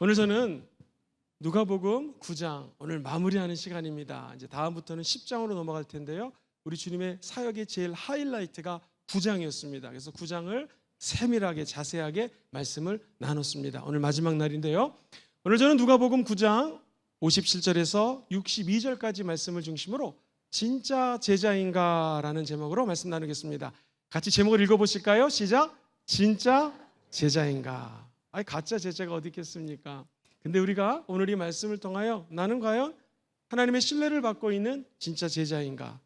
오늘 저는 누가복음 9장 오늘 마무리하는 시간입니다. 이제 다음부터는 10장으로 넘어갈 텐데요. 우리 주님의 사역의 제일 하이라이트가 9장이었습니다. 그래서 9장을 세밀하게 자세하게 말씀을 나눴습니다. 오늘 마지막 날인데요. 오늘 저는 누가복음 9장 57절에서 62절까지 말씀을 중심으로 진짜 제자인가라는 제목으로 말씀 나누겠습니다. 같이 제목을 읽어보실까요? 시작. 진짜 제자인가. 아니 가짜 제자가 어디 있겠습니까? 근데 우리가 오늘 이 말씀을 통하여 나는 과연 하나님의 신뢰를 받고 있는 진짜 제자인가?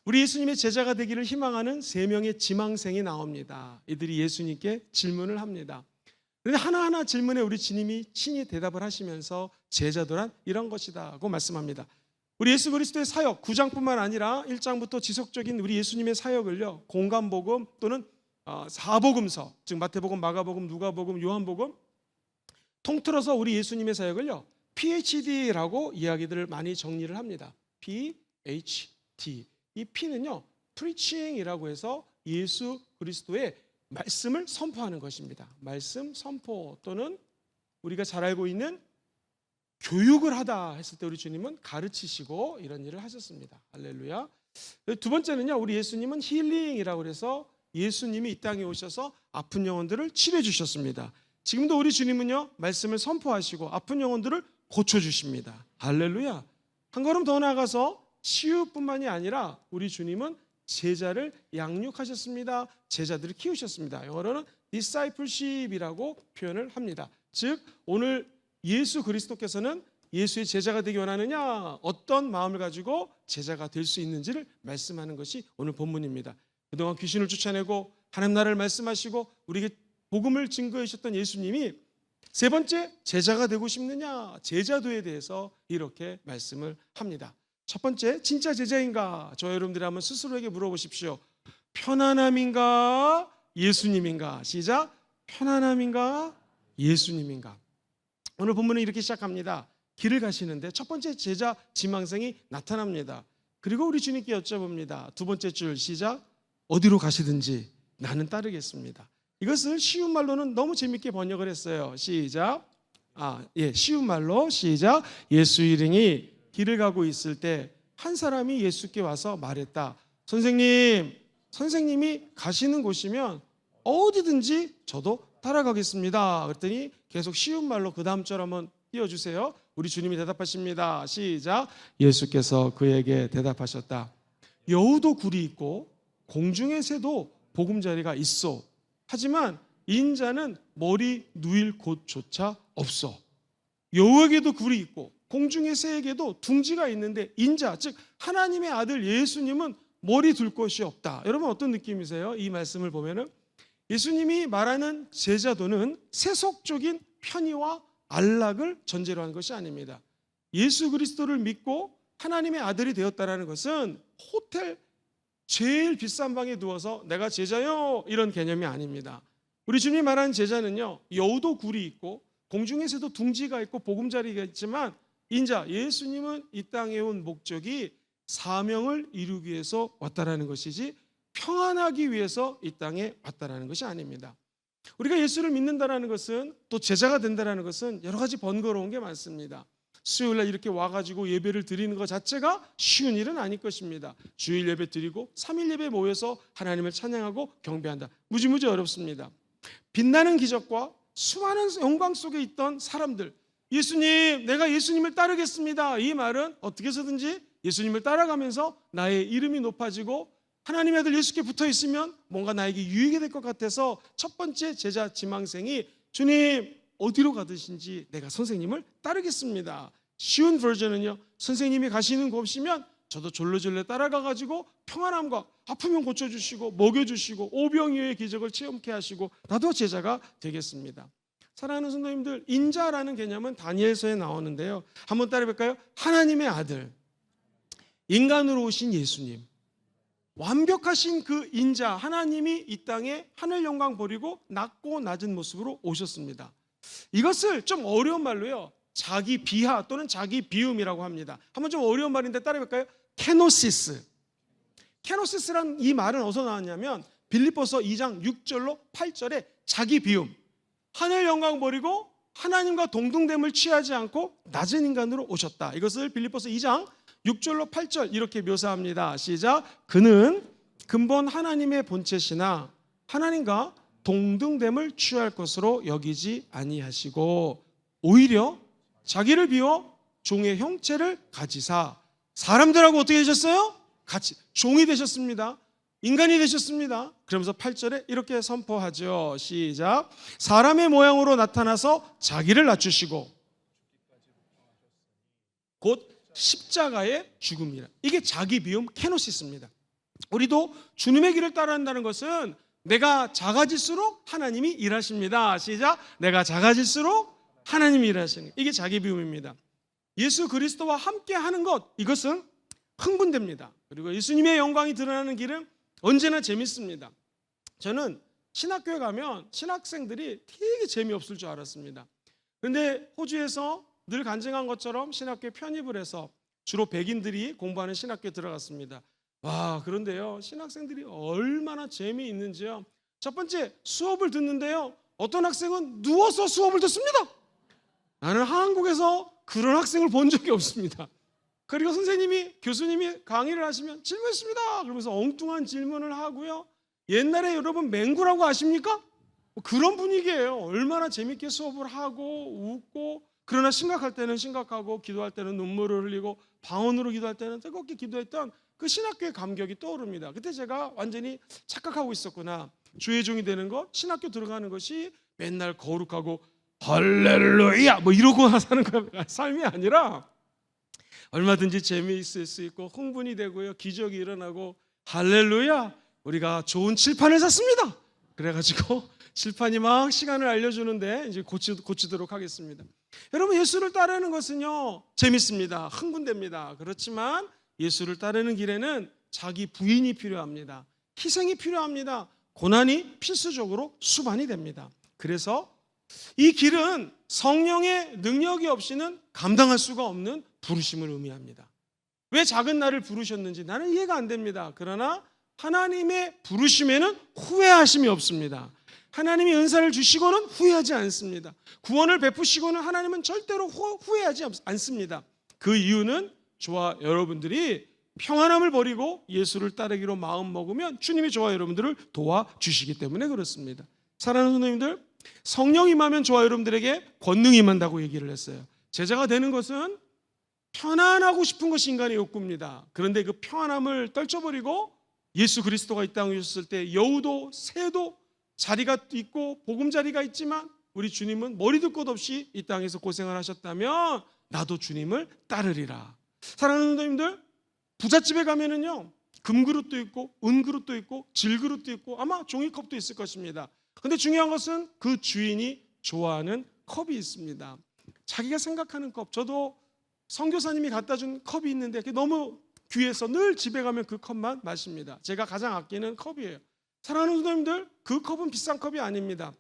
우리 예수님의 제자가 되기를 희망하는 3명의 지망생이 나옵니다. 이들이 예수님께 질문을 합니다. 그런데 하나하나 질문에 우리 주님이 친히 대답을 하시면서 제자도란 이런 것이다 고 말씀합니다. 우리 예수 그리스도의 사역 9장뿐만 아니라 1장부터 지속적인 우리 예수님의 사역을요, 공간복음 또는 사복음서, 즉 마태복음, 마가복음, 누가복음, 요한복음 통틀어서 우리 예수님의 사역을요, PhD라고 이야기들을 많이 정리를 합니다. PhD. 이 P는요, preaching이라고 해서 예수 그리스도의 말씀을 선포하는 것입니다. 말씀 선포 또는 우리가 잘 알고 있는 교육을 하다 했을 때 우리 주님은 가르치시고 이런 일을 하셨습니다. 할렐루야. 두 번째는요, 우리 예수님은 힐링이라고 해서 예수님이 이 땅에 오셔서 아픈 영혼들을 치료해 주셨습니다. 지금도 우리 주님은요, 말씀을 선포하시고 아픈 영혼들을 고쳐주십니다. 할렐루야. 한 걸음 더 나아가서 치유뿐만이 아니라 우리 주님은 제자를 양육하셨습니다. 제자들을 키우셨습니다. 영어로는 discipleship이라고 표현을 합니다. 즉 오늘 예수 그리스도께서는 예수의 제자가 되기 원하느냐, 어떤 마음을 가지고 제자가 될 수 있는지를 말씀하는 것이 오늘 본문입니다. 그동안 귀신을 쫓아내고 하나님 나라를 말씀하시고 우리에게 복음을 증거해 주셨던 예수님이 세 번째, 제자가 되고 싶느냐, 제자도에 대해서 이렇게 말씀을 합니다. 첫 번째, 진짜 제자인가? 저 여러분들이 한번 스스로에게 물어보십시오. 편안함인가? 예수님인가? 시작. 편안함인가? 예수님인가? 오늘 본문은 이렇게 시작합니다. 길을 가시는데 첫 번째 제자 지망생이 나타납니다. 그리고 우리 주님께 여쭤봅니다. 두 번째 줄 시작. 어디로 가시든지 나는 따르겠습니다. 이것을 쉬운 말로는 너무 재밌게 번역을 했어요. 시작. 쉬운 말로 시작. 예수 일행이 길을 가고 있을 때 한 사람이 예수께 와서 말했다. 선생님이 가시는 곳이면 어디든지 저도 따라가겠습니다. 그랬더니 계속 쉬운 말로 그 다음 절 한번 띄워주세요. 우리 주님이 대답하십니다. 시작. 예수께서 그에게 대답하셨다. 여우도 굴이 있고 공중의 새도 보금자리가 있어. 하지만 인자는 머리 누일 곳조차 없어. 여우에게도 굴이 있고 공중의 새에게도 둥지가 있는데 인자, 즉 하나님의 아들 예수님은 머리 둘 곳이 없다. 여러분 어떤 느낌이세요? 이 말씀을 보면은 예수님이 말하는 제자도는 세속적인 편의와 안락을 전제로 한 것이 아닙니다. 예수 그리스도를 믿고 하나님의 아들이 되었다는 것은 호텔 제일 비싼 방에 누워서 내가 제자요 이런 개념이 아닙니다. 우리 주님이 말하는 제자는요, 여우도 굴이 있고 공중에서도 둥지가 있고 보금자리가 있지만 인자 예수님은 이 땅에 온 목적이 사명을 이루기 위해서 왔다라는 것이지 평안하기 위해서 이 땅에 왔다라는 것이 아닙니다. 우리가 예수를 믿는다라는 것은 또 제자가 된다라는 것은 여러 가지 번거로운 게 많습니다. 수요일날 이렇게 와가지고 예배를 드리는 것 자체가 쉬운 일은 아닐 것입니다. 주일 예배 드리고 3일 예배 모여서 하나님을 찬양하고 경배한다. 무지무지 어렵습니다. 빛나는 기적과 수많은 영광 속에 있던 사람들, 예수님, 내가 예수님을 따르겠습니다. 이 말은 어떻게 해서든지 예수님을 따라가면서 나의 이름이 높아지고 하나님의 아들 예수께 붙어 있으면 뭔가 나에게 유익이 될 것 같아서 첫 번째 제자 지망생이 주님 어디로 가듯인지 내가 선생님을 따르겠습니다. 쉬운 버전은요, 선생님이 가시는 곳이면 저도 졸로졸로 따라가가지고 평안함과 아프면 고쳐주시고 먹여주시고 오병이어의 기적을 체험케 하시고 나도 제자가 되겠습니다. 사랑하는 성도님들, 인자라는 개념은 다니엘서에 나오는데요, 한번 따라해볼까요? 하나님의 아들, 인간으로 오신 예수님, 완벽하신 그 인자 하나님이 이 땅에 하늘 영광 버리고 낮고 낮은 모습으로 오셨습니다. 이것을 좀 어려운 말로요, 자기 비하 또는 자기 비움이라고 합니다. 한번 좀 어려운 말인데 따라해볼까요? 케노시스. 케노시스란 이 말은 어디서 나왔냐면 빌립보서 2장 6절로 8절에 자기 비움, 하늘 영광 버리고 하나님과 동등됨을 취하지 않고 낮은 인간으로 오셨다. 이것을 빌립보서 2장 6절로 8절 이렇게 묘사합니다. 시작. 그는 근본 하나님의 본체시나 하나님과 동등됨을 취할 것으로 여기지 아니하시고 오히려 자기를 비워 종의 형체를 가지사 사람들하고 어떻게 되셨어요? 같이 종이 되셨습니다. 인간이 되셨습니다. 그러면서 8절에 이렇게 선포하죠. 시작. 사람의 모양으로 나타나서 자기를 낮추시고 곧 십자가의 죽음이라. 이게 자기 비움 케노시스입니다. 우리도 주님의 길을 따라한다는 것은 내가 작아질수록 하나님이 일하십니다. 시작. 내가 작아질수록 하나님이 일하시는 이게 자기 비움입니다. 예수 그리스도와 함께 하는 것, 이것은 흥분됩니다. 그리고 예수님의 영광이 드러나는 길은 언제나 재밌습니다. 저는 신학교에 가면 신학생들이 되게 재미없을 줄 알았습니다. 그런데 호주에서 늘 간증한 것처럼 신학교에 편입을 해서 주로 백인들이 공부하는 신학교에 들어갔습니다. 와, 그런데요, 신학생들이 얼마나 재미있는지요. 첫 번째, 수업을 듣는데요, 어떤 학생은 누워서 수업을 듣습니다. 나는 한국에서 그런 학생을 본 적이 없습니다. 그리고 선생님이, 교수님이 강의를 하시면 질문했습니다 그러면서 엉뚱한 질문을 하고요. 옛날에 여러분 맹구라고 아십니까? 그런 분위기예요. 얼마나 재밌게 수업을 하고 웃고, 그러나 심각할 때는 심각하고 기도할 때는 눈물을 흘리고 방언으로 기도할 때는 뜨겁게 기도했던 그 신학교의 감격이 떠오릅니다. 그때 제가 완전히 착각하고 있었구나. 주의 종이 되는 것, 신학교 들어가는 것이 맨날 거룩하고 할렐루야 뭐 이러고 사는 삶이 아니라 얼마든지 재미있을 수 있고 흥분이 되고요, 기적이 일어나고 할렐루야 우리가 좋은 칠판을 샀습니다. 그래가지고 칠판이 막 시간을 알려주는데 이제 고치도록 하겠습니다. 여러분, 예수를 따르는 것은요 재밌습니다. 흥분됩니다. 그렇지만 예수를 따르는 길에는 자기 부인이 필요합니다. 희생이 필요합니다. 고난이 필수적으로 수반이 됩니다. 그래서 이 길은 성령의 능력이 없이는 감당할 수가 없는 부르심을 의미합니다. 왜 작은 나를 부르셨는지 나는 이해가 안 됩니다. 그러나 하나님의 부르심에는 후회하심이 없습니다. 하나님이 은사를 주시고는 후회하지 않습니다. 구원을 베푸시고는 하나님은 절대로 후회하지 않습니다. 그 이유는 저와 여러분들이 평안함을 버리고 예수를 따르기로 마음먹으면 주님이 저와 여러분들을 도와주시기 때문에 그렇습니다. 사랑하는 성도님들, 성령 임하면 저와 여러분들에게 권능이 임한다고 얘기를 했어요. 제자가 되는 것은 편안하고 싶은 것이 인간의 욕구입니다. 그런데 그 편안함을 떨쳐버리고 예수 그리스도가 이 땅에 오셨을 때 여우도 새도 자리가 있고 보금자리가 있지만 우리 주님은 머리둘 것 없이 이 땅에서 고생을 하셨다면 나도 주님을 따르리라. 사랑하는 성도님들, 부잣집에 가면은요 금그릇도 있고 은그릇도 있고 질그릇도 있고 아마 종이컵도 있을 것입니다. 근데 중요한 것은 그 주인이 좋아하는 컵이 있습니다. 자기가 생각하는 컵. 저도 선교사님이 갖다 준 컵이 있는데 그게 너무 귀해서 늘 집에 가면 그 컵만 마십니다. 제가 가장 아끼는 컵이에요. 사랑하는 성도님들, 그 컵은 비싼 컵이 아닙니다.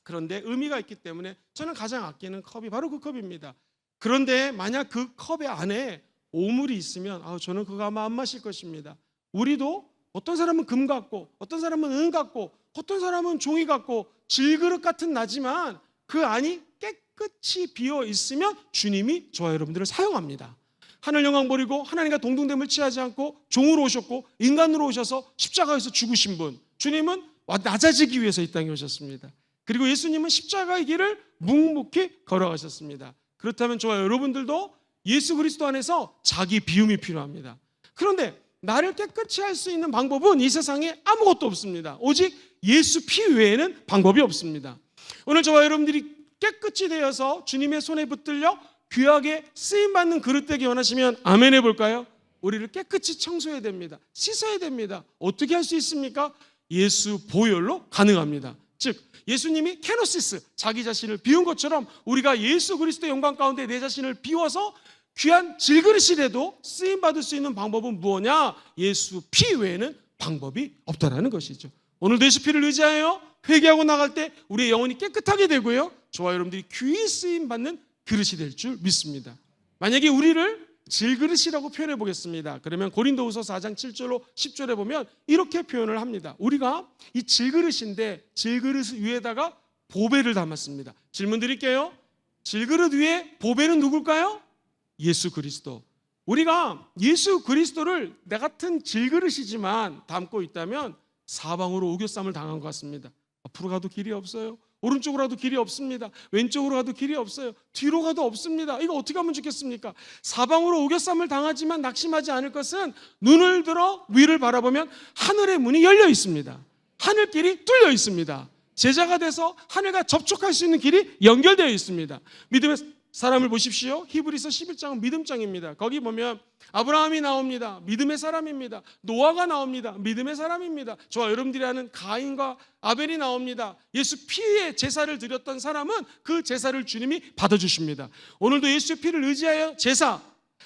그런데 의미가 있기 때문에 저는 가장 아끼는 컵이 바로 그 컵입니다. 그런데 만약 그 컵의 안에 오물이 있으면 저는 그거 아마 안 마실 것입니다. 우리도 어떤 사람은 금 같고 어떤 사람은 은 같고 어떤 사람은 종이 같고 질그릇 같은 나지만 그 안이 깨끗이 비어 있으면 주님이 저와 여러분들을 사용합니다. 하늘 영광 버리고 하나님과 동등됨을 취하지 않고 종으로 오셨고 인간으로 오셔서 십자가에서 죽으신 분, 주님은 낮아지기 위해서 이 땅에 오셨습니다. 그리고 예수님은 십자가의 길을 묵묵히 걸어가셨습니다. 그렇다면 저와 여러분들도 예수 그리스도 안에서 자기 비움이 필요합니다. 그런데 나를 깨끗이 할 수 있는 방법은 이 세상에 아무것도 없습니다. 오직 예수 피 외에는 방법이 없습니다. 오늘 저와 여러분들이 깨끗이 되어서 주님의 손에 붙들려 귀하게 쓰임받는 그릇 되기 원하시면 아멘 해볼까요? 우리를 깨끗이 청소해야 됩니다. 씻어야 됩니다. 어떻게 할 수 있습니까? 예수 보혈로 가능합니다. 즉 예수님이 케노시스, 자기 자신을 비운 것처럼 우리가 예수 그리스도의 영광 가운데 내 자신을 비워서 귀한 질그릇이라도 쓰임받을 수 있는 방법은 무엇이냐? 예수 피 외에는 방법이 없다라는 것이죠. 오늘도 예수 피를 의지하여 회개하고 나갈 때 우리의 영혼이 깨끗하게 되고요, 저와 여러분들이 귀히 쓰임받는 그릇이 될 줄 믿습니다. 만약에 우리를 질그릇이라고 표현해 보겠습니다. 그러면 고린도후서 4장 7절로 10절에 보면 이렇게 표현을 합니다. 우리가 이 질그릇인데 질그릇 위에다가 보배를 담았습니다. 질문 드릴게요. 질그릇 위에 보배는 누굴까요? 예수 그리스도. 우리가 예수 그리스도를 내 같은 질그릇이지만 담고 있다면 사방으로 오교쌈을 당한 것 같습니다. 앞으로 가도 길이 없어요. 오른쪽으로 가도 길이 없습니다. 왼쪽으로 가도 길이 없어요. 뒤로 가도 없습니다. 이거 어떻게 하면 좋겠습니까? 사방으로 오교쌈을 당하지만 낙심하지 않을 것은 눈을 들어 위를 바라보면 하늘의 문이 열려 있습니다. 하늘길이 뚫려 있습니다. 제자가 돼서 하늘과 접촉할 수 있는 길이 연결되어 있습니다. 믿음의 사람을 보십시오. 히브리서 11장은 믿음장입니다. 거기 보면 아브라함이 나옵니다. 믿음의 사람입니다. 노아가 나옵니다. 믿음의 사람입니다. 저와 여러분들이 아는 가인과 아벨이 나옵니다. 예수 피의 제사를 드렸던 사람은 그 제사를 주님이 받아주십니다. 오늘도 예수의 피를 의지하여 제사,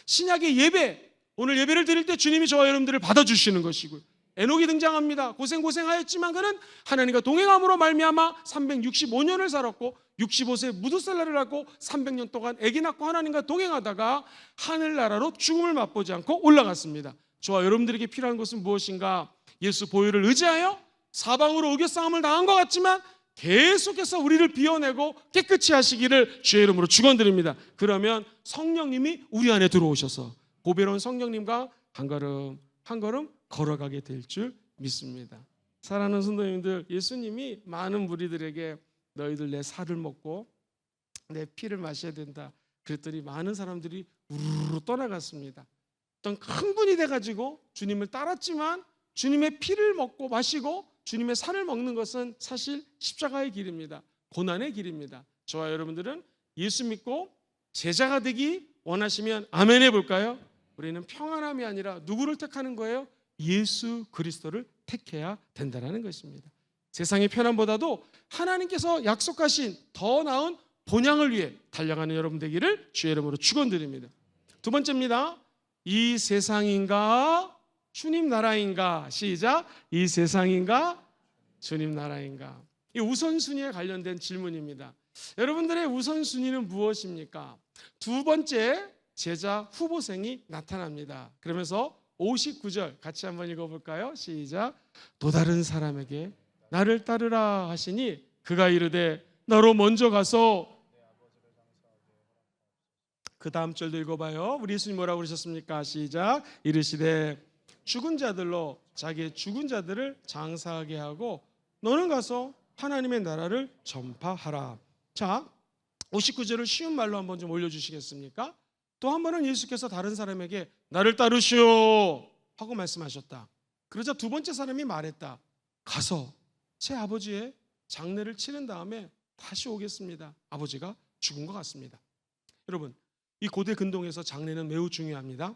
신약의 예배, 오늘 예배를 드릴 때 주님이 저와 여러분들을 받아주시는 것이고요. 에녹이 등장합니다. 고생하였지만 그는 하나님과 동행함으로 말미암아 365년을 살았고 65세에 무두살라를 낳고 300년 동안 아기 낳고 하나님과 동행하다가 하늘나라로 죽음을 맛보지 않고 올라갔습니다. 저와 여러분들에게 필요한 것은 무엇인가? 예수 보혈을 의지하여 사방으로 오교싸움을 당한 것 같지만 계속해서 우리를 비워내고 깨끗이 하시기를 주의 이름으로 축원드립니다. 그러면 성령님이 우리 안에 들어오셔서 보배로운 성령님과 한 걸음 한 걸음 걸어가게 될 줄 믿습니다. 사랑하는 성도님들, 예수님이 많은 무리들에게 너희들 내 살을 먹고 내 피를 마셔야 된다 그랬더니 많은 사람들이 우르르 떠나갔습니다. 어떤 큰 분이 돼가지고 주님을 따랐지만 주님의 피를 먹고 마시고 주님의 살을 먹는 것은 사실 십자가의 길입니다. 고난의 길입니다. 저와 여러분들은 예수 믿고 제자가 되기 원하시면 아멘 해볼까요? 우리는 평안함이 아니라 누구를 택하는 거예요? 예수 그리스도를 택해야 된다는 것입니다. 세상의 편안보다도 하나님께서 약속하신 더 나은 본향을 위해 달려가는 여러분 되기를 주의 이름으로 축원드립니다. 두 번째입니다. 이 세상인가 주님 나라인가? 시작. 이 세상인가 주님 나라인가? 이 우선순위에 관련된 질문입니다. 여러분들의 우선순위는 무엇입니까? 두 번째 제자 후보생이 나타납니다. 그러면서 59절 같이 한번 읽어볼까요? 시작. 또 다른 사람에게 나를 따르라 하시니 그가 이르되 나로 먼저 가서, 그 다음 절도 읽어봐요. 우리 예수님 뭐라고 그러셨습니까? 시작. 이르시되 죽은 자들로 자기의 죽은 자들을 장사하게 하고 너는 가서 하나님의 나라를 전파하라. 자, 59절을 쉬운 말로 한번 좀 올려주시겠습니까? 또 한 번은 예수께서 다른 사람에게 나를 따르시오 하고 말씀하셨다. 그러자 두 번째 사람이 말했다. 가서 제 아버지의 장례를 치른 다음에 다시 오겠습니다. 아버지가 죽은 것 같습니다. 여러분, 이 고대 근동에서 장례는 매우 중요합니다.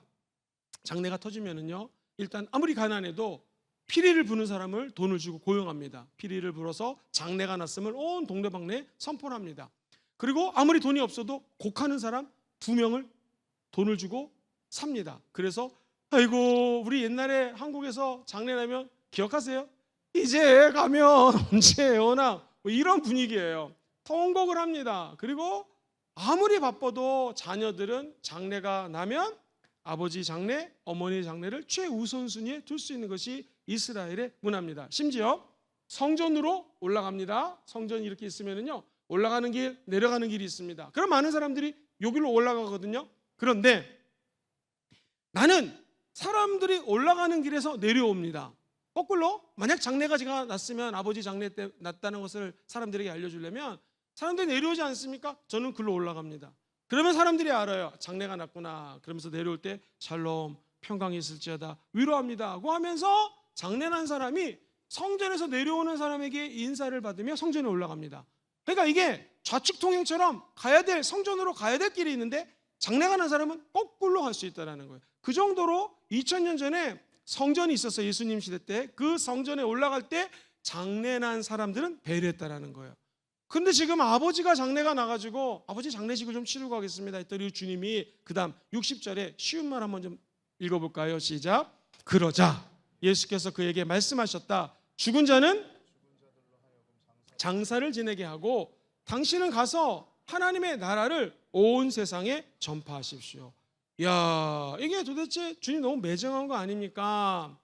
장례가 터지면은요, 일단 아무리 가난해도 피리를 부는 사람을 돈을 주고 고용합니다. 피리를 불어서 장례가 났음을 온 동네방네에 선포를 합니다. 그리고 아무리 돈이 없어도 곡하는 사람 2명을 돈을 주고 삽니다. 그래서 아이고 우리 옛날에 한국에서 장례 나면 기억하세요? 이제 가면 언제 오나 뭐 이런 분위기예요. 통곡을 합니다. 그리고 아무리 바빠도 자녀들은 장례가 나면 아버지 장례, 어머니 장례를 최우선순위에 둘 수 있는 것이 이스라엘의 문화입니다. 심지어 성전으로 올라갑니다. 성전이 이렇게 있으면은요, 올라가는 길, 내려가는 길이 있습니다. 그럼 많은 사람들이 여기로 올라가거든요. 그런데 나는 사람들이 올라가는 길에서 내려옵니다. 거꾸로 만약 장례가 제가 났으면 아버지 장례 때 났다는 것을 사람들에게 알려주려면 사람들이 내려오지 않습니까? 저는 글로 올라갑니다. 그러면 사람들이 알아요. 장례가 났구나. 그러면서 내려올 때 샬롬, 평강이 있을지어다, 위로합니다 하고 하면서 장례 난 사람이 성전에서 내려오는 사람에게 인사를 받으며 성전에 올라갑니다. 그러니까 이게 좌측 통행처럼 가야 될, 성전으로 가야 될 길이 있는데 장례가 난 사람은 거꾸로 갈 수 있다는 거예요. 그 정도로 2000년 전에 성전이 있었어요. 예수님 시대 때. 그 성전에 올라갈 때 장례 난 사람들은 배려했다는 거예요. 근데 지금 아버지가 장례가 나가지고 아버지 장례식을 좀 치르고 가겠습니다 했더니 주님이 그 다음 60절에 쉬운 말 한번 좀 읽어볼까요? 시작. 그러자 예수께서 그에게 말씀하셨다. 죽은 자는 장사를 지내게 하고 당신은 가서 하나님의 나라를 온 세상에 전파하십시오. 야, 이게 도대체 주님 너무 매정한 거 아닙니까?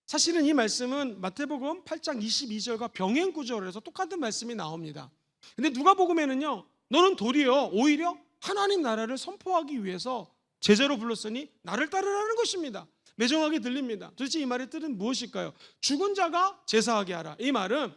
사실은 이 말씀은 마태복음 8장 22절과 병행 구절에서 똑같은 말씀이 나옵니다. 근데 누가복음에는요, 너는 도리어 오히려 하나님 나라를 선포하기 위해서 제자로 불렀으니 나를 따르라는 것입니다. 매정하게 들립니다. 도대체 이 말의 뜻은 무엇일까요? 죽은 자가 제사하게 하라. 이 말은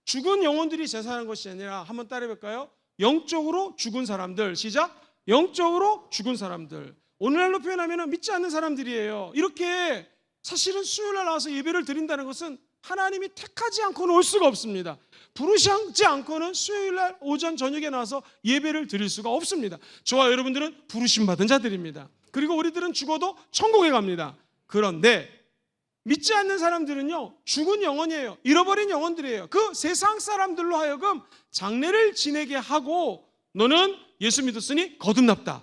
죽은 영혼들이 제사하는 것이 아니라, 한번 따라해볼까요? 영적으로 죽은 사람들. 시작. 영적으로 죽은 사람들. 오늘날로 표현하면 믿지 않는 사람들이에요. 이렇게 사실은 수요일날 나와서 예배를 드린다는 것은 하나님이 택하지 않고는 올 수가 없습니다. 부르시지 않고는 수요일날 오전 저녁에 나와서 예배를 드릴 수가 없습니다. 저와 여러분들은 부르심받은 자들입니다. 그리고 우리들은 죽어도 천국에 갑니다. 그런데 믿지 않는 사람들은요, 죽은 영혼이에요. 잃어버린 영혼들이에요. 그 세상 사람들로 하여금 장례를 지내게 하고, 너는 예수 믿었으니 거듭났다,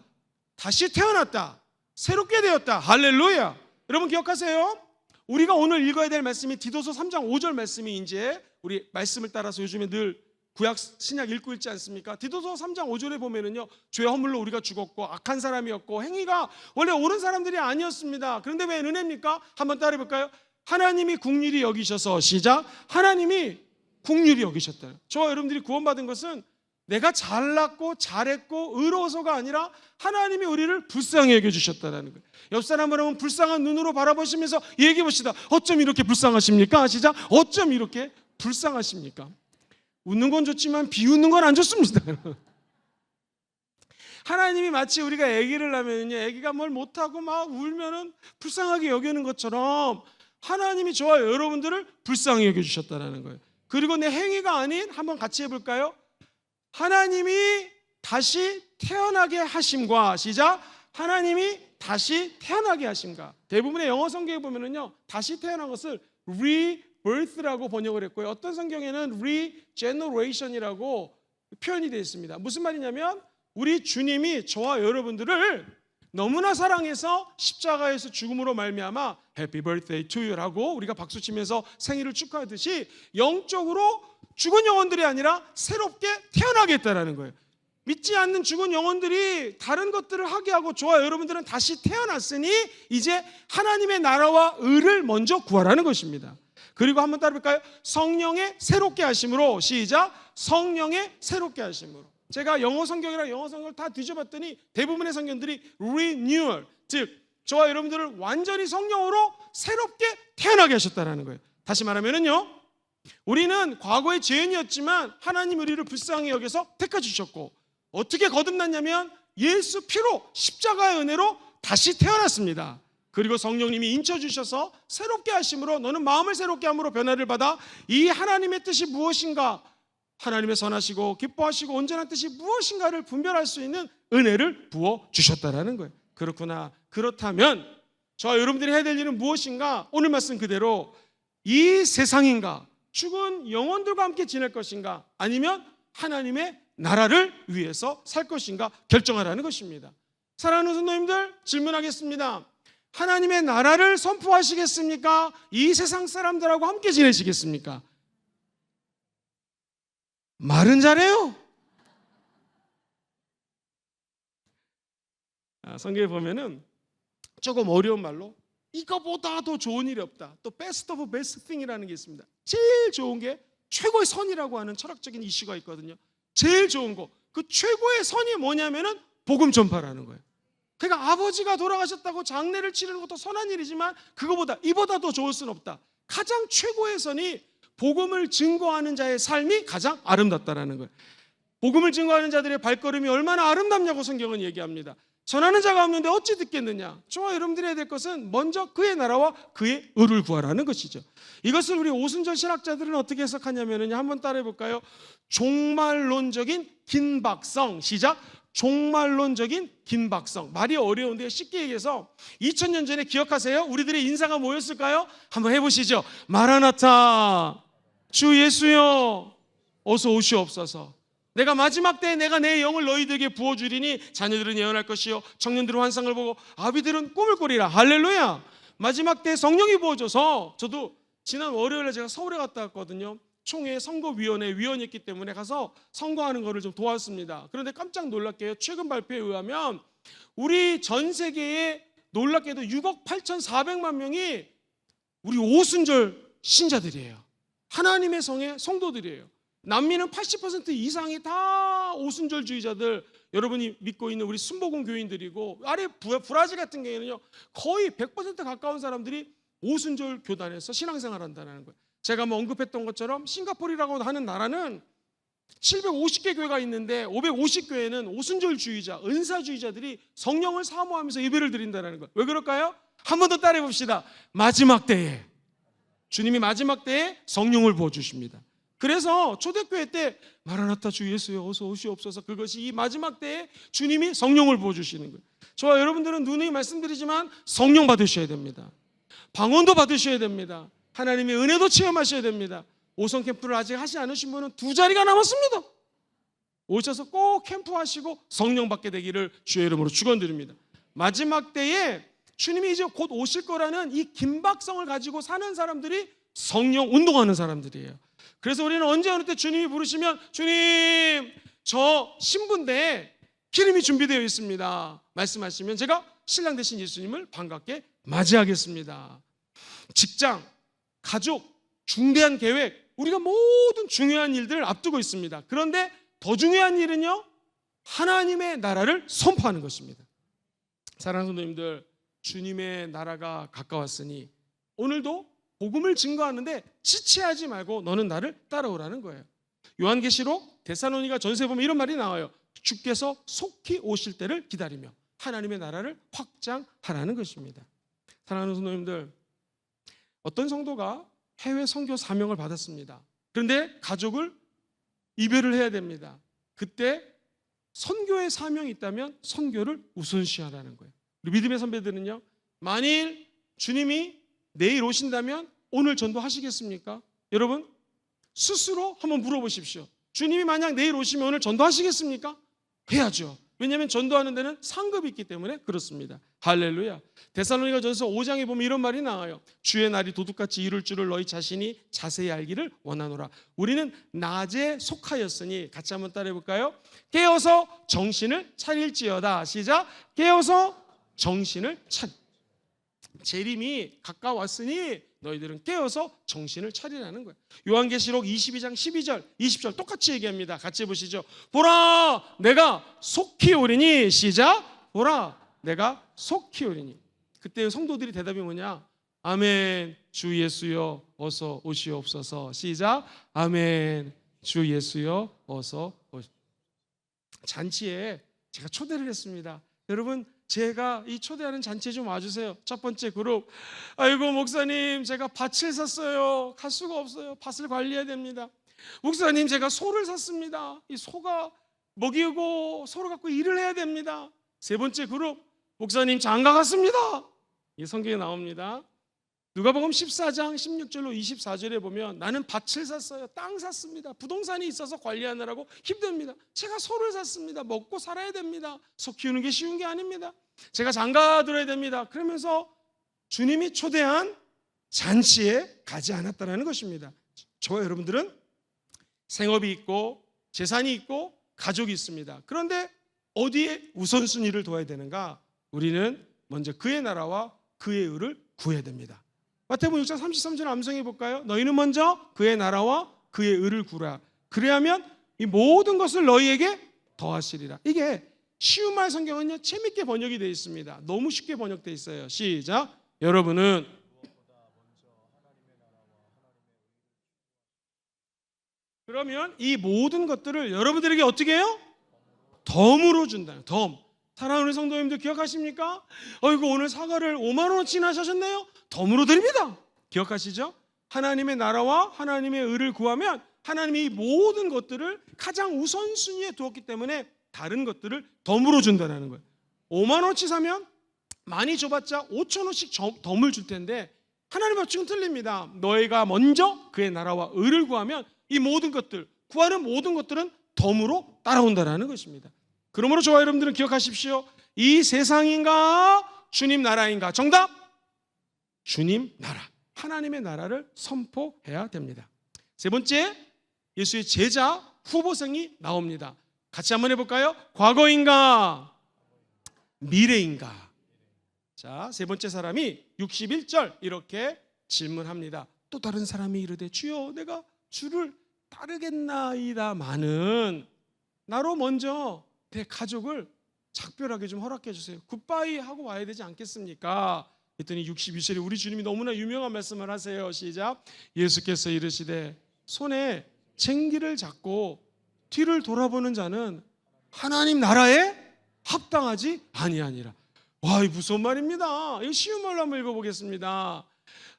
다시 태어났다, 새롭게 되었다. 할렐루야. 여러분 기억하세요? 우리가 오늘 읽어야 될 말씀이 디도서 3장 5절 말씀이, 이제 우리 말씀을 따라서 요즘에 늘 구약 신약 읽고 있지 않습니까? 디도서 3장 5절에 보면은요, 죄 허물로 우리가 죽었고 악한 사람이었고 행위가 원래 옳은 사람들이 아니었습니다. 그런데 왜 은혜입니까? 한번 따라해 볼까요? 하나님이 긍휼히 여기셔서, 시작. 하나님이 긍휼히 여기셨다. 저와 여러분들이 구원받은 것은 내가 잘났고 잘했고 의로워서가 아니라 하나님이 우리를 불쌍히 여겨주셨다는 거예요. 옆 사람을 한번 불쌍한 눈으로 바라보시면서 얘기해 봅시다. 어쩜 이렇게 불쌍하십니까? 시작. 어쩜 이렇게 불쌍하십니까? 웃는 건 좋지만 비웃는 건 안 좋습니다. 하나님이 마치 우리가 아기를 낳으면요, 아기가 뭘 못하고 막 울면은 불쌍하게 여기는 것처럼 하나님이 저와 여러분들을 불쌍히 여겨주셨다는 거예요. 그리고 내 행위가 아닌, 한번 같이 해볼까요? 하나님이 다시 태어나게 하심과, 시작. 하나님이 다시 태어나게 하심과. 대부분의 영어 성경에 보면은요, 다시 태어난 것을 rebirth라고 번역을 했고요, 어떤 성경에는 regeneration이라고 표현이 되어 있습니다. 무슨 말이냐면, 우리 주님이 저와 여러분들을 너무나 사랑해서 십자가에서 죽음으로 말미암아 Happy birthday to you라고 우리가 박수치면서 생일을 축하하듯이, 영적으로 죽은 영혼들이 아니라 새롭게 태어나게 했다는 거예요. 믿지 않는 죽은 영혼들이 다른 것들을 하게 하고, 저와 여러분들은 다시 태어났으니 이제 하나님의 나라와 의를 먼저 구하라는 것입니다. 그리고 한번 따라볼까요? 성령의 새롭게 하심으로. 시작. 성령의 새롭게 하심으로. 제가 영어 성경이랑 영어 성경을 다 뒤져봤더니 대부분의 성경들이 renewal, 즉 저와 여러분들을 완전히 성령으로 새롭게 태어나게 하셨다는 거예요. 다시 말하면은요, 우리는 과거의 죄인이었지만 하나님 우리를 불쌍히 여겨서 택해 주셨고, 어떻게 거듭났냐면 예수 피로, 십자가의 은혜로 다시 태어났습니다. 그리고 성령님이 인쳐주셔서 새롭게 하심으로, 너는 마음을 새롭게 함으로 변화를 받아 이 하나님의 뜻이 무엇인가, 하나님의 선하시고 기뻐하시고 온전한 뜻이 무엇인가를 분별할 수 있는 은혜를 부어주셨다는 거예요. 그렇구나. 그렇다면 저와 여러분들이 해야 될 일은 무엇인가? 오늘 말씀 그대로 이 세상인가, 죽은 영혼들과 함께 지낼 것인가, 아니면 하나님의 나라를 위해서 살 것인가 결정하라는 것입니다. 사랑하는 성도님들, 질문하겠습니다. 하나님의 나라를 선포하시겠습니까? 이 세상 사람들하고 함께 지내시겠습니까? 말은 잘해요. 성경에 보면은 조금 어려운 말로 이거보다 더 좋은 일이 없다, 또 best of best thing이라는 게 있습니다. 제일 좋은 게 최고의 선이라고 하는 철학적인 이슈가 있거든요. 제일 좋은 거, 그 최고의 선이 뭐냐면은 복음 전파라는 거예요. 그러니까 아버지가 돌아가셨다고 장례를 치르는 것도 선한 일이지만 그거보다, 이보다 더 좋을 수는 없다. 가장 최고의 선이 복음을 증거하는 자의 삶이 가장 아름답다라는 거예요. 복음을 증거하는 자들의 발걸음이 얼마나 아름답냐고 성경은 얘기합니다. 전하는 자가 없는데 어찌 듣겠느냐. 저와 여러분들이 해야 될 것은 먼저 그의 나라와 그의 의를 구하라는 것이죠. 이것을 우리 오순절 신학자들은 어떻게 해석하냐면요, 한번 따라해 볼까요? 종말론적인 긴박성. 시작. 종말론적인 긴박성. 말이 어려운데 쉽게 얘기해서 2000년 전에 기억하세요? 우리들의 인사가 뭐였을까요? 한번 해보시죠. 마라나타, 주 예수여 어서 오시옵소서. 내가 마지막 때에 내가 내 영을 너희들에게 부어주리니 자녀들은 예언할 것이요 청년들은 환상을 보고 아비들은 꿈을 꾸리라. 할렐루야. 마지막 때에 성령이 부어져서, 저도 지난 월요일에 제가 서울에 갔다 왔거든요. 총회 선거위원회 위원이었기 때문에 가서 선거하는 거를 좀 도왔습니다. 그런데 깜짝 놀랄게요. 최근 발표에 의하면 우리 전 세계에 놀랍게도 6억 8,400만 명이 우리 오순절 신자들이에요. 하나님의 성의 성도들이에요. 남미는 80% 이상이 다 오순절주의자들, 여러분이 믿고 있는 우리 순복음 교인들이고, 아래 브라질 같은 경우에는요 거의 100% 가까운 사람들이 오순절 교단에서 신앙생활 한다는 거예요. 제가 언급했던 것처럼 싱가포르라고 하는 나라는 750개 교회가 있는데 550교회는 오순절주의자, 은사주의자들이 성령을 사모하면서 예배를 드린다는 거예요. 왜 그럴까요? 한 번 더 따라해 봅시다. 마지막 때에, 주님이 마지막 때에 성령을 부어주십니다. 그래서 초대교회 때 마라나타 주 예수여 어서 오시옵소서, 그것이 이 마지막 때에 주님이 성령을 부어주시는 거예요. 저와 여러분들은 누누이 말씀드리지만 성령 받으셔야 됩니다. 방언도 받으셔야 됩니다. 하나님의 은혜도 체험하셔야 됩니다. 오성 캠프를 아직 하지 않으신 분은 2자리가 남았습니다. 오셔서 꼭 캠프하시고 성령 받게 되기를 주의 이름으로 축원드립니다. 마지막 때에 주님이 이제 곧 오실 거라는 이 긴박성을 가지고 사는 사람들이 성령 운동하는 사람들이에요. 그래서 우리는 언제 어느 때 주님이 부르시면 주님 저 신부인데 기름이 준비되어 있습니다 말씀하시면 제가 신랑 되신 예수님을 반갑게 맞이하겠습니다. 직장, 가족, 중대한 계획, 우리가 모든 중요한 일들을 앞두고 있습니다. 그런데 더 중요한 일은요, 하나님의 나라를 선포하는 것입니다. 사랑하는 성도님들, 주님의 나라가 가까웠으니 오늘도 복음을 증거하는데 지체하지 말고 너는 나를 따라오라는 거예요. 요한계시록 데살로니가 전서에 보면 이런 말이 나와요. 주께서 속히 오실 때를 기다리며 하나님의 나라를 확장하라는 것입니다. 사랑하는 성도님들, 어떤 성도가 해외 선교 사명을 받았습니다. 그런데 가족을 이별을 해야 됩니다. 그때 선교의 사명이 있다면 선교를 우선시하라는 거예요. 우리 믿음의 선배들은요, 만일 주님이 내일 오신다면 오늘 전도하시겠습니까? 여러분 스스로 한번 물어보십시오. 주님이 만약 내일 오시면 오늘 전도하시겠습니까? 해야죠. 왜냐하면 전도하는 데는 상급이 있기 때문에 그렇습니다. 할렐루야. 데살로니가전서 5장에 보면 이런 말이 나와요. 주의 날이 도둑같이 이룰 줄을 너희 자신이 자세히 알기를 원하노라. 우리는 낮에 속하였으니, 같이 한번 따라해 볼까요? 깨어서 정신을 차릴지어다. 시작. 깨어서 정신을 재림이 가까웠으니 너희들은 깨어서 정신을 차리라는 거예요. 요한계시록 22장 12절 20절 똑같이 얘기합니다. 같이 보시죠. 보라 내가 속히 오리니. 시작. 보라 내가 속히 오리니. 그때 성도들이 대답이 뭐냐? 아멘 주 예수여 어서 오시옵소서. 시작. 아멘 주 예수여 어서 오시옵소서. 잔치에 제가 초대를 했습니다. 여러분 제가 이 초대하는 잔치에 좀 와주세요. 첫 번째 그룹, 아이고 목사님 제가 밭을 샀어요. 갈 수가 없어요. 밭을 관리해야 됩니다. 목사님 제가 소를 샀습니다. 이 소가 먹이고 소를 갖고 일을 해야 됩니다. 세 번째 그룹, 목사님 장가 갔습니다. 이 성경에 나옵니다. 누가복음 14장 16절로 24절에 보면 나는 밭을 샀어요. 땅 샀습니다. 부동산이 있어서 관리하느라고 힘듭니다. 제가 소를 샀습니다. 먹고 살아야 됩니다. 소 키우는 게 쉬운 게 아닙니다. 제가 장가 들어야 됩니다. 그러면서 주님이 초대한 잔치에 가지 않았다는 것입니다. 저와 여러분들은 생업이 있고 재산이 있고 가족이 있습니다. 그런데 어디에 우선순위를 둬야 되는가? 우리는 먼저 그의 나라와 그의 의를 구해야 됩니다. 마태복음 6장 33절 암송해 볼까요? 너희는 먼저 그의 나라와 그의 의를 구하라. 그래야면 이 모든 것을 너희에게 더하시리라. 이게 쉬운 말 성경은요 재밌게 번역이 되어 있습니다. 너무 쉽게 번역되어 있어요. 시작. 여러분은 그러면 이 모든 것들을 여러분들에게 어떻게 해요? 덤으로 준다. 덤. 사랑하는 성도님들 기억하십니까? 어이구 오늘 사과를 5만 원어치나 사셨네요. 덤으로 드립니다. 기억하시죠? 하나님의 나라와 하나님의 의를 구하면 하나님이 이 모든 것들을 가장 우선순위에 두었기 때문에 다른 것들을 덤으로 준다는 거예요. 5만 원어치 사면 많이 줘봤자 5천 원씩 덤을 줄 텐데 하나님의 법칙은 틀립니다. 너희가 먼저 그의 나라와 의를 구하면 이 모든 것들, 구하는 모든 것들은 덤으로 따라온다는 것입니다. 그러므로 저와 여러분들은 기억하십시오. 이 세상인가 주님 나라인가? 정답! 주님 나라, 하나님의 나라를 선포해야 됩니다. 세 번째, 예수의 제자 후보생이 나옵니다. 같이 한번 해볼까요? 과거인가 미래인가? 자, 세 번째 사람이 61절 이렇게 질문합니다. 또 다른 사람이 이르되 주여 내가 주를 따르겠나이다마는 나로 먼저 내 가족을 작별하게 좀 허락해 주세요. 굿바이 하고 와야 되지 않겠습니까? 그랬더니 62절에 우리 주님이 너무나 유명한 말씀을 하세요. 시작. 예수께서 이르시되 손에 쟁기를 잡고 뒤를 돌아보는 자는 하나님 나라에 합당하지 아니하니라. 와, 이 무서운 말입니다. 이거 쉬운 말로 한번 읽어보겠습니다.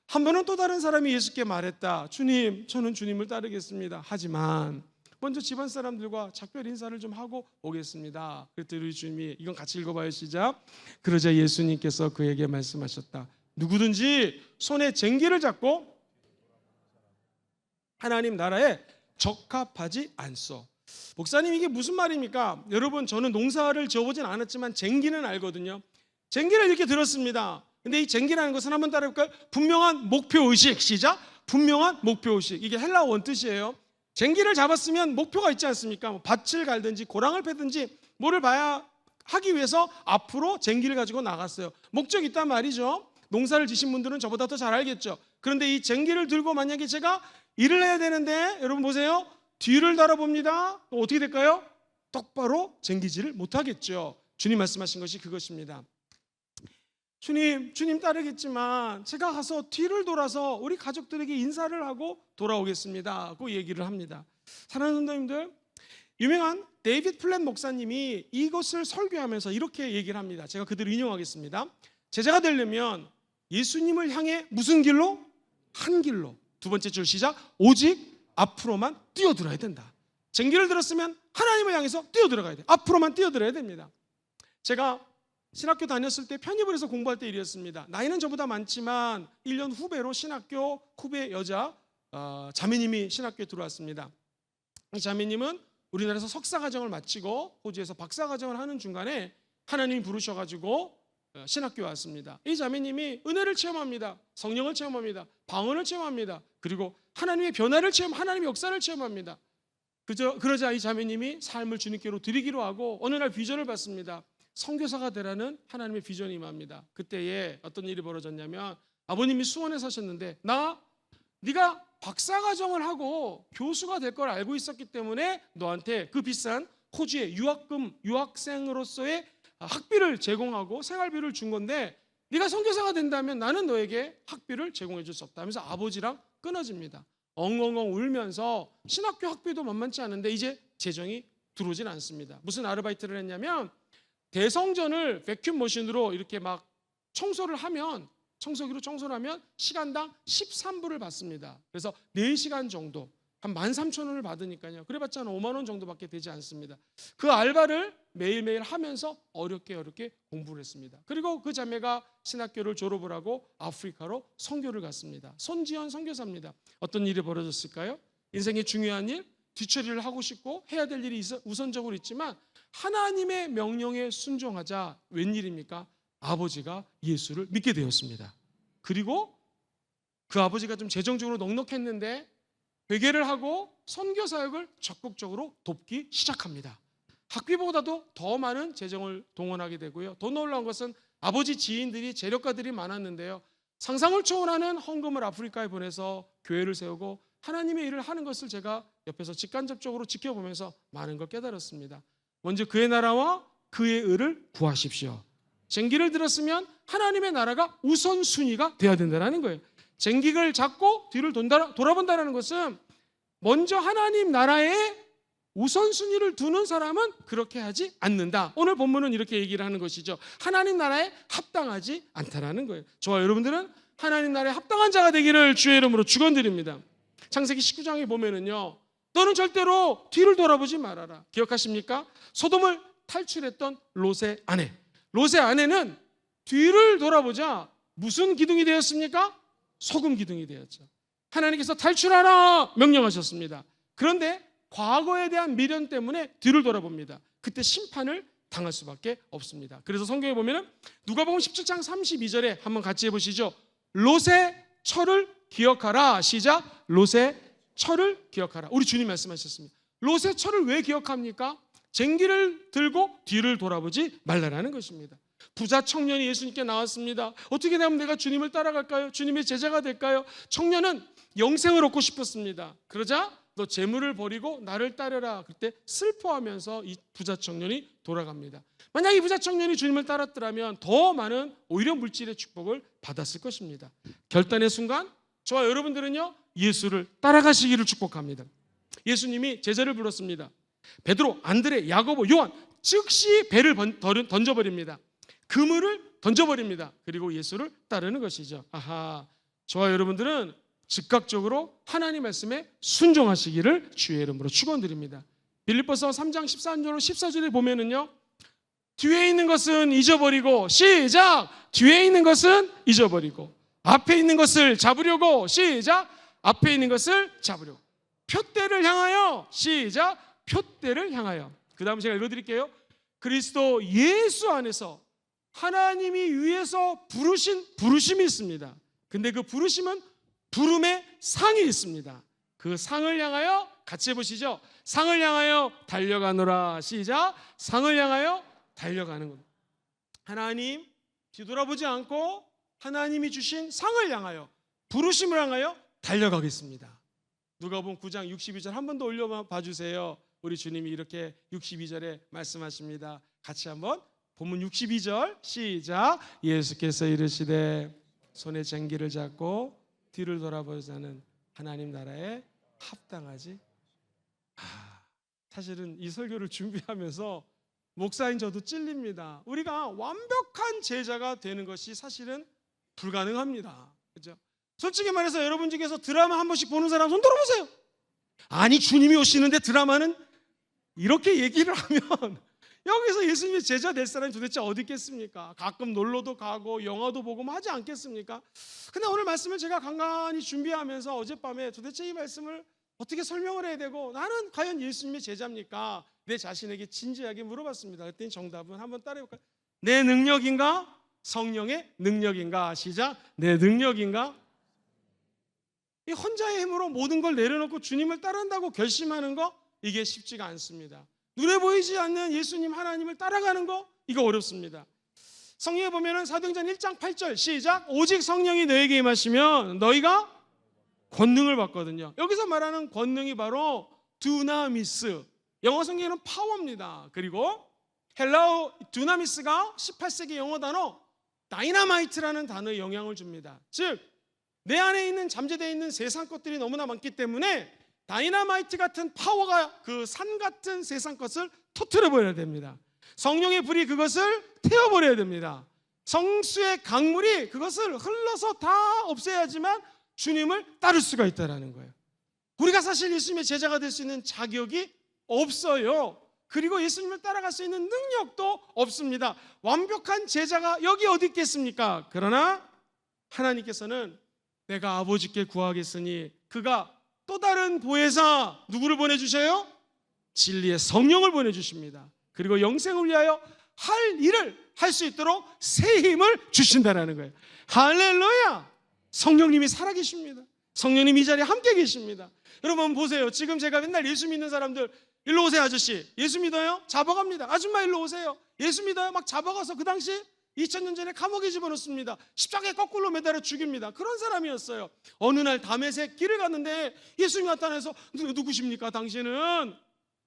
한 번은 또 다른 사람이 예수께 말했다. 주님, 저는 주님을 따르겠습니다. 하지만 먼저 집안 사람들과 작별 인사를 좀 하고 오겠습니다. 그랬더니 우리 주님이, 이건 같이 읽어봐요. 시작. 그러자 예수님께서 그에게 말씀하셨다. 누구든지 손에 쟁기를 잡고 하나님 나라에 적합하지 않소. 목사님, 이게 무슨 말입니까? 여러분, 저는 농사를 지어보진 않았지만 쟁기는 알거든요. 쟁기를 이렇게 들었습니다. 근데 이 쟁기라는 것은 한번 따라해볼까요? 분명한 목표의식. 시작. 분명한 목표의식. 이게 헬라어 원뜻이에요. 쟁기를 잡았으면 목표가 있지 않습니까? 밭을 갈든지 고랑을 패든지 뭐를 봐야 하기 위해서 앞으로 쟁기를 가지고 나갔어요. 목적이 있단 말이죠. 농사를 지신 분들은 저보다 더 잘 알겠죠. 그런데 이 쟁기를 들고 만약에 제가 일을 해야 되는데 여러분 보세요. 뒤를 돌아봅니다. 어떻게 될까요? 똑바로 쟁기질을 못하겠죠. 주님 말씀하신 것이 그것입니다. 주님 따르겠지만 제가 가서 뒤를 돌아서 우리 가족들에게 인사를 하고 돌아오겠습니다. 그 얘기를 합니다. 사랑하는 성도님들, 유명한 데이빗 플랫 목사님이 이것을 설교하면서 이렇게 얘기를 합니다. 제가 그대로 인용하겠습니다. 제자가 되려면 예수님을 향해 무슨 길로? 한 길로. 두 번째 줄 시작. 오직 앞으로만 뛰어들어야 된다. 쟁기를 들었으면 하나님을 향해서 뛰어들어가야 돼요. 앞으로만 뛰어들어야 됩니다. 제가 신학교 다녔을 때 편입을 해서 공부할 때 일이었습니다. 나이는 저보다 많지만 1년 후배로 신학교 후배 여자 자매님이 신학교에 들어왔습니다. 이 자매님은 우리나라에서 석사과정을 마치고 호주에서 박사과정을 하는 중간에 하나님이 부르셔가지고 신학교에 왔습니다. 이 자매님이 은혜를 체험합니다. 성령을 체험합니다. 방언을 체험합니다. 그리고 하나님의 변화를 하나님의 역사를 체험합니다. 그러자 이 자매님이 삶을 주님께로 드리기로 하고 어느 날 비전을 받습니다. 선교사가 되라는 하나님의 비전이 임합니다. 그때에 어떤 일이 벌어졌냐면 아버님이 수원에 사셨는데 네가 박사과정을 하고 교수가 될 걸 알고 있었기 때문에 너한테 그 비싼 호주의 유학생으로서의 학비를 제공하고 생활비를 준 건데 네가 선교사가 된다면 나는 너에게 학비를 제공해 줄 수 없다 하면서 아버지랑 끊어집니다. 엉엉엉 울면서 신학교 학비도 만만치 않은데 이제 재정이 들어오진 않습니다. 무슨 아르바이트를 했냐면 대성전을 베큐um 머신으로 이렇게 막 청소기로 청소를 하면 시간당 13불을 받습니다. 그래서 4시간 정도 한 13,000원을 받으니까요. 그래봤자 5만 원 정도밖에 되지 않습니다. 그 알바를 매일매일 하면서 어렵게 공부를 했습니다. 그리고 그 자매가 신학교를 졸업을 하고 아프리카로 선교를 갔습니다. 손지연 선교사입니다. 어떤 일이 벌어졌을까요? 인생의 중요한 일, 뒤처리를 하고 싶고 해야 될 일이 우선적으로 있지만 하나님의 명령에 순종하자 웬일입니까? 아버지가 예수를 믿게 되었습니다. 그리고 그 아버지가 좀 재정적으로 넉넉했는데 회개를 하고 선교 사역을 적극적으로 돕기 시작합니다. 학비보다도 더 많은 재정을 동원하게 되고요. 더 놀라운 것은 아버지 지인들이 재력가들이 많았는데요. 상상을 초월하는 헌금을 아프리카에 보내서 교회를 세우고 하나님의 일을 하는 것을 제가 옆에서 직간접적으로 지켜보면서 많은 걸 깨달았습니다. 먼저 그의 나라와 그의 의를 구하십시오. 쟁기를 들었으면 하나님의 나라가 우선순위가 돼야 된다는 거예요. 쟁기를 잡고 뒤를 돌아본다는 것은 먼저 하나님 나라에 우선순위를 두는 사람은 그렇게 하지 않는다. 오늘 본문은 이렇게 얘기를 하는 것이죠. 하나님 나라에 합당하지 않다라는 거예요. 저와 여러분들은 하나님 나라에 합당한 자가 되기를 주의 이름으로 축원드립니다. 창세기 19장에 보면은요, 너는 절대로 뒤를 돌아보지 말아라. 기억하십니까? 소돔을 탈출했던 롯의 아내. 롯의 아내는 뒤를 돌아보자 무슨 기둥이 되었습니까? 소금 기둥이 되었죠. 하나님께서 탈출하라 명령하셨습니다. 그런데 과거에 대한 미련 때문에 뒤를 돌아봅니다. 그때 심판을 당할 수밖에 없습니다. 그래서 성경에 보면은 누가복음 17장 32절에 한번 같이 해보시죠. 롯의 철을 기억하라. 시작. 롯의 철을 기억하라. 우리 주님 말씀하셨습니다. 롯의 철을 왜 기억합니까? 쟁기를 들고 뒤를 돌아보지 말라라는 것입니다. 부자 청년이 예수님께 나왔습니다. 어떻게 되면 내가 주님을 따라갈까요? 주님의 제자가 될까요? 청년은 영생을 얻고 싶었습니다. 그러자 너 재물을 버리고 나를 따르라. 그때 슬퍼하면서 이 부자 청년이 돌아갑니다. 만약 이 부자 청년이 주님을 따랐더라면 더 많은 오히려 물질의 축복을 받았을 것입니다. 결단의 순간 저와 여러분들은요, 예수를 따라가시기를 축복합니다. 예수님이 제자를 불렀습니다. 베드로, 안드레, 야고보, 요한 즉시 배를 던져버립니다. 그물을 던져버립니다. 그리고 예수를 따르는 것이죠. 아하, 저와 여러분들은 즉각적으로 하나님 말씀에 순종하시기를 주의 이름으로 축원드립니다. 빌립보서 3장 13절로 14절에 보면은요, 뒤에 있는 것은 잊어버리고, 시작! 뒤에 있는 것은 잊어버리고, 앞에 있는 것을 잡으려고, 시작! 앞에 있는 것을 잡으려고, 표대를 향하여, 시작! 표대를 향하여. 그 다음 제가 읽어드릴게요. 그리스도 예수 안에서 하나님이 위에서 부르신 부르심이 있습니다. 근데 그 부르심은 부름의 상이 있습니다. 그 상을 향하여 같이 해보시죠. 상을 향하여 달려가노라. 시작. 상을 향하여 달려가는 것. 하나님 뒤돌아보지 않고 하나님이 주신 상을 향하여, 부르심을 향하여 달려가겠습니다. 누가복음 9장 62절 한 번 더 올려봐 주세요. 우리 주님이 이렇게 62절에 말씀하십니다. 같이 한번 본문 62절 시작. 예수께서 이르시되 손에 쟁기를 잡고 뒤를 돌아보자는 하나님 나라에 합당하지. 사실은 이 설교를 준비하면서 목사인 저도 찔립니다. 우리가 완벽한 제자가 되는 것이 사실은 불가능합니다. 그렇죠? 솔직히 말해서 여러분 중에서 드라마 한 번씩 보는 사람 손 들어보세요. 아니 주님이 오시는데 드라마는 이렇게 얘기를 하면 여기서 예수님의 제자 될 사람이 도대체 어디 있겠습니까? 가끔 놀러도 가고 영화도 보고 하지 않겠습니까? 근데 오늘 말씀을 제가 간간히 준비하면서 어젯밤에 도대체 이 말씀을 어떻게 설명을 해야 되고 나는 과연 예수님의 제자입니까? 내 자신에게 진지하게 물어봤습니다. 그랬더니 정답은 한번 따라해볼까요? 내 능력인가? 성령의 능력인가? 시작. 내 능력인가? 이 혼자의 힘으로 모든 걸 내려놓고 주님을 따른다고 결심하는 거, 이게 쉽지가 않습니다. 눈에 보이지 않는 예수님 하나님을 따라가는 거, 이거 어렵습니다. 성경에 보면은 사도행전 1장 8절 시작. 오직 성령이 너에게 임하시면 너희가 권능을 받거든요. 여기서 말하는 권능이 바로 두나미스, 영어 성경에는 파워입니다. 그리고 헬라어 두나미스가 18세기 영어 단어 다이나마이트라는 단어에 영향을 줍니다. 즉 내 안에 있는 잠재되어 있는 세상 것들이 너무나 많기 때문에 다이나마이트 같은 파워가 그 산 같은 세상 것을 터뜨려 버려야 됩니다. 성령의 불이 그것을 태워버려야 됩니다. 성수의 강물이 그것을 흘러서 다 없애야지만 주님을 따를 수가 있다는 거예요. 우리가 사실 예수님의 제자가 될 수 있는 자격이 없어요. 그리고 예수님을 따라갈 수 있는 능력도 없습니다. 완벽한 제자가 여기 어디 있겠습니까? 그러나 하나님께서는 내가 아버지께 구하겠으니 그가 또 다른 보혜사 누구를 보내주셔요? 진리의 성령을 보내주십니다. 그리고 영생을 위하여 할 일을 할 수 있도록 새 힘을 주신다는 거예요. 할렐루야! 성령님이 살아계십니다. 성령님 이 자리에 함께 계십니다. 여러분 보세요. 지금 제가 맨날 예수 믿는 사람들 일로 오세요. 아저씨 예수 믿어요? 잡아갑니다. 아줌마 일로 오세요. 예수 믿어요? 막 잡아가서 그 당시 2000년 전에 감옥에 집어넣습니다. 십자가에 거꾸로 매달아 죽입니다. 그런 사람이었어요. 어느 날 다메섹 길을 갔는데 예수님이 나타나서 누구십니까? 당신은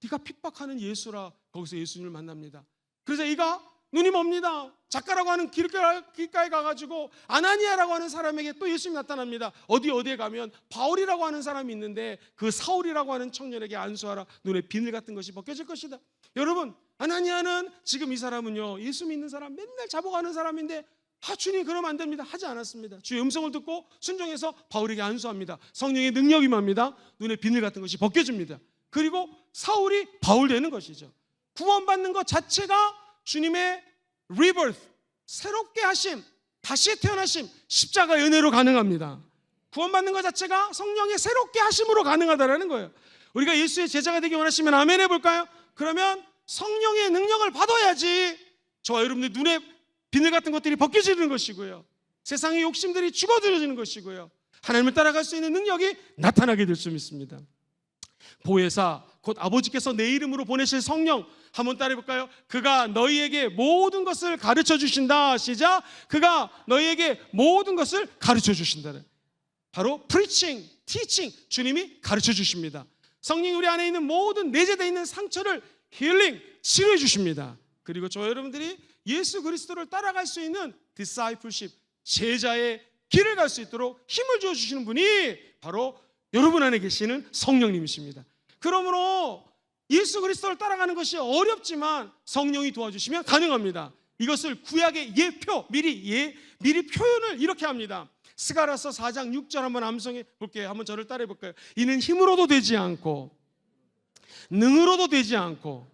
네가 핍박하는 예수라. 거기서 예수님을 만납니다. 그래서 이가 눈이 멉니다. 작가라고 하는 길가에 가가지고 아나니아라고 하는 사람에게 또 예수님이 나타납니다. 어디에 가면 바울이라고 하는 사람이 있는데 그 사울이라고 하는 청년에게 안수하라. 눈에 비늘 같은 것이 벗겨질 것이다. 여러분 아나니아는 지금 이 사람은요 예수 믿는 사람 맨날 잡아가는 사람인데 주님 그러면 안 됩니다 하지 않았습니다. 주의 음성을 듣고 순종해서 바울에게 안수합니다. 성령의 능력이 임합니다. 눈에 비늘 같은 것이 벗겨집니다. 그리고 사울이 바울 되는 것이죠. 구원받는 것 자체가 주님의 rebirth, 새롭게 하심, 다시 태어나심, 십자가 은혜로 가능합니다. 구원받는 것 자체가 성령의 새롭게 하심으로 가능하다는 거예요. 우리가 예수의 제자가 되기 원하시면 아멘 해볼까요? 그러면 성령의 능력을 받아야지 저와 여러분들 눈에 비늘 같은 것들이 벗겨지는 것이고요, 세상의 욕심들이 죽어들어지는 것이고요, 하나님을 따라갈 수 있는 능력이 나타나게 될 수 있습니다. 보혜사 곧 아버지께서 내 이름으로 보내실 성령, 한번 따라해볼까요? 그가 너희에게 모든 것을 가르쳐 주신다. 시작. 그가 너희에게 모든 것을 가르쳐 주신다. 바로 preaching, teaching, 주님이 가르쳐 주십니다. 성령이 우리 안에 있는 모든 내재되어 있는 상처를 힐링, 치료해 주십니다. 그리고 저 여러분들이 예수 그리스도를 따라갈 수 있는 디사이플십, 제자의 길을 갈 수 있도록 힘을 주어 주시는 분이 바로 여러분 안에 계시는 성령님이십니다. 그러므로 예수 그리스도를 따라가는 것이 어렵지만 성령이 도와주시면 가능합니다. 이것을 구약의 예표, 미리 표현을 이렇게 합니다. 스가랴서 4장 6절 한번 암송해 볼게요. 한번 저를 따라해 볼까요? 이는 힘으로도 되지 않고 능으로도 되지 않고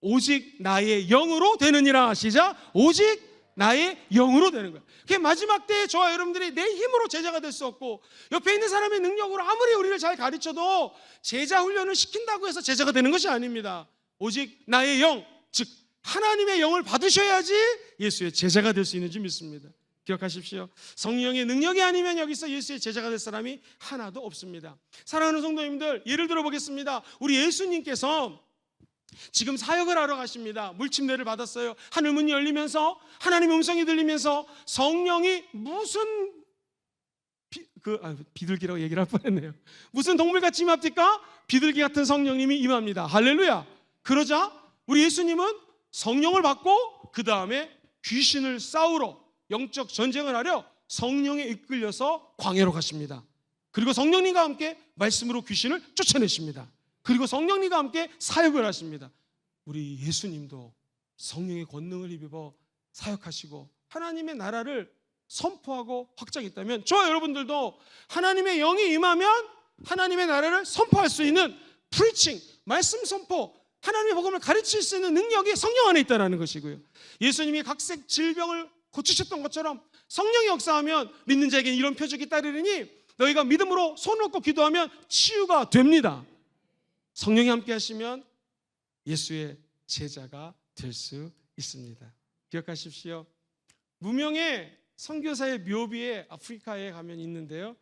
오직 나의 영으로 되느니라. 시작. 오직 나의 영으로 되는 거예요. 그게 마지막 때에 저와 여러분들이 내 힘으로 제자가 될 수 없고 옆에 있는 사람의 능력으로 아무리 우리를 잘 가르쳐도 제자 훈련을 시킨다고 해서 제자가 되는 것이 아닙니다. 오직 나의 영, 즉 하나님의 영을 받으셔야지 예수의 제자가 될 수 있는 줄 믿습니다. 기억하십시오. 성령의 능력이 아니면 여기서 예수의 제자가 될 사람이 하나도 없습니다. 사랑하는 성도님들, 예를 들어 보겠습니다. 우리 예수님께서 지금 사역을 하러 가십니다. 물침례를 받았어요. 하늘 문이 열리면서 하나님의 음성이 들리면서 성령이 무슨 비둘기라고 얘기를 할 뻔했네요. 무슨 동물같이 임합니까? 비둘기 같은 성령님이 임합니다. 할렐루야. 그러자 우리 예수님은 성령을 받고 그 다음에 귀신을 싸우러 영적 전쟁을 하려 성령에 이끌려서 광야로 가십니다. 그리고 성령님과 함께 말씀으로 귀신을 쫓아내십니다. 그리고 성령님과 함께 사역을 하십니다. 우리 예수님도 성령의 권능을 입어 사역하시고 하나님의 나라를 선포하고 확장했다면 저와 여러분들도 하나님의 영이 임하면 하나님의 나라를 선포할 수 있는 프리칭, 말씀 선포, 하나님의 복음을 가르칠 수 있는 능력이 성령 안에 있다는 것이고요. 예수님이 각색 질병을 고치셨던 것처럼 성령이 역사하면 믿는 자에게는 이런 표적이 따르리니 너희가 믿음으로 손을 얹고 기도하면 치유가 됩니다. 성령이 함께 하시면 예수의 제자가 될 수 있습니다. 기억하십시오. 무명의 선교사의 묘비에 아프리카에 가면 있는데요.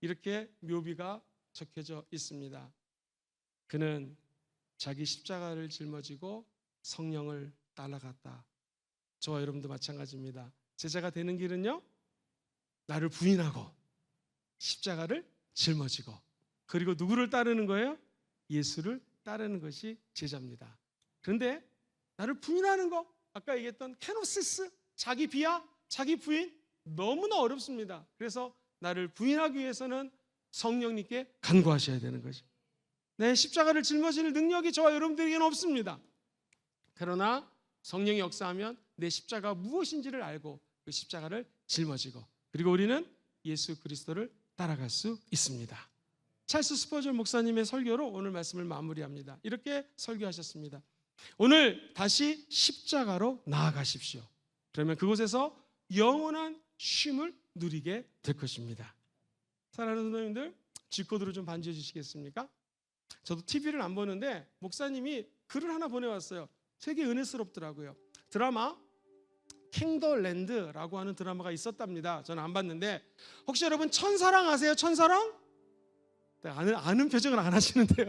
이렇게 묘비가 적혀져 있습니다. 그는 자기 십자가를 짊어지고 성령을 따라갔다. 저와 여러분도 마찬가지입니다. 제자가 되는 길은요, 나를 부인하고 십자가를 짊어지고 그리고 누구를 따르는 거예요? 예수를 따르는 것이 제자입니다. 그런데 나를 부인하는 거, 아까 얘기했던 케노시스, 자기 비하, 자기 부인 너무나 어렵습니다. 그래서 나를 부인하기 위해서는 성령님께 간구하셔야 되는 거죠. 내 십자가를 짊어질 능력이 저와 여러분들에게는 없습니다. 그러나 성령이 역사하면 내 십자가 무엇인지를 알고 그 십자가를 짊어지고 그리고 우리는 예수 그리스도를 따라갈 수 있습니다. 찰스 스퍼전 목사님의 설교로 오늘 말씀을 마무리합니다. 이렇게 설교하셨습니다. 오늘 다시 십자가로 나아가십시오. 그러면 그곳에서 영원한 쉼을 누리게 될 것입니다. 사랑하는 성도님들, G코드로 좀 반주해 주시겠습니까? 저도 TV를 안 보는데 목사님이 글을 하나 보내왔어요. 되게 은혜스럽더라고요. 드라마 킹더랜드라고 하는 드라마가 있었답니다. 저는 안 봤는데 혹시 여러분 천사랑 아세요? 천사랑? 네, 아는 표정을 안 하시는데요.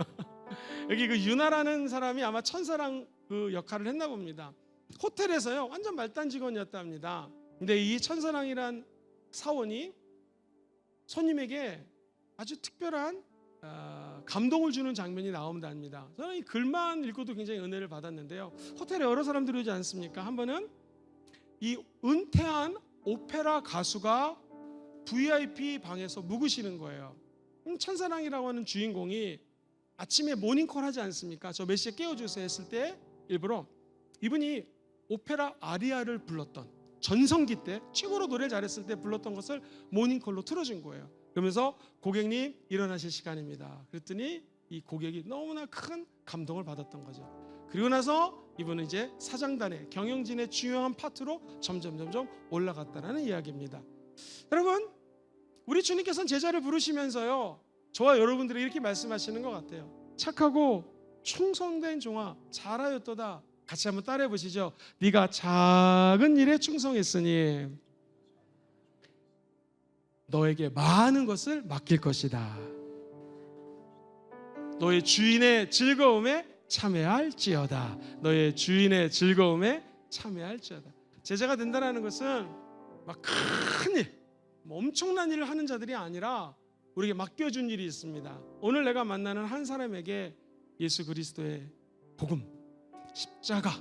여기 그 유나라는 사람이 아마 천사랑 그 역할을 했나 봅니다. 호텔에서요 완전 말단 직원이었답니다. 근데 이 천사랑이란 사원이 손님에게 아주 특별한 감동을 주는 장면이 나온답니다. 저는 이 글만 읽고도 굉장히 은혜를 받았는데요. 호텔에 여러 사람들이 오지 않습니까? 한 번은 이 은퇴한 오페라 가수가 VIP 방에서 묵으시는 거예요. 천사랑이라고 하는 주인공이 아침에 모닝콜 하지 않습니까? 저 몇 시에 깨워주세요 했을 때 일부러 이분이 오페라 아리아를 불렀던 전성기 때 최고로 노래를 잘했을 때 불렀던 것을 모닝콜로 틀어준 거예요. 그러면서 고객님 일어나실 시간입니다. 그랬더니 이 고객이 너무나 큰 감동을 받았던 거죠. 그리고 나서 이분은 이제 사장단의 경영진의 중요한 파트로 점점 올라갔다는 이야기입니다. 여러분, 우리 주님께서는 제자를 부르시면서요 저와 여러분들이 이렇게 말씀하시는 것 같아요. 착하고 충성된 종아 잘하였도다. 같이 한번 따라해 보시죠. 네가 작은 일에 충성했으니 너에게 많은 것을 맡길 것이다. 너의 주인의 즐거움에 참여할지어다. 너의 주인의 즐거움에 참여할지어다. 제자가 된다는 것은 막 큰 일, 엄청난 일을 하는 자들이 아니라 우리에게 맡겨준 일이 있습니다. 오늘 내가 만나는 한 사람에게 예수 그리스도의 복음, 십자가,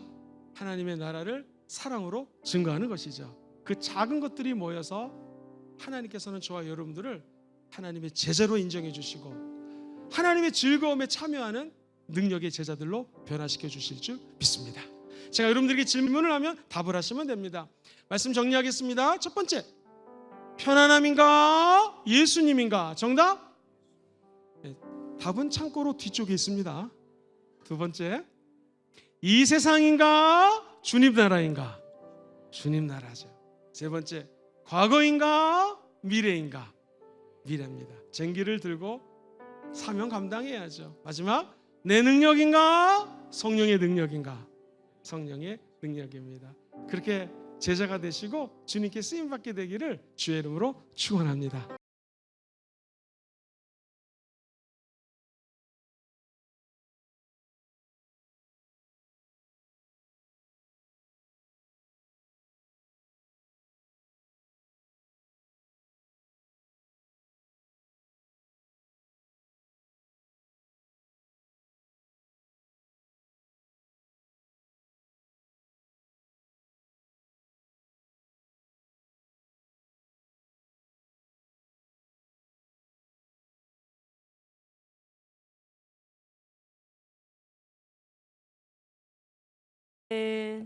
하나님의 나라를 사랑으로 증거하는 것이죠. 그 작은 것들이 모여서 하나님께서는 저와 여러분들을 하나님의 제자로 인정해 주시고 하나님의 즐거움에 참여하는 능력의 제자들로 변화시켜 주실 줄 믿습니다. 제가 여러분들에게 질문을 하면 답을 하시면 됩니다. 말씀 정리하겠습니다. 첫 번째, 편안함인가 예수님인가? 정답? 네, 답은 창고로 뒤쪽에 있습니다. 두 번째, 이 세상인가 주님 나라인가? 주님 나라죠. 세 번째, 과거인가 미래인가? 미래입니다. 쟁기를 들고 사명 감당해야죠. 마지막, 내 능력인가 성령의 능력인가? 성령의 능력입니다. 그렇게 제자가 되시고 주님께 쓰임 받게 되기를 주의 이름으로 축원합니다. 네.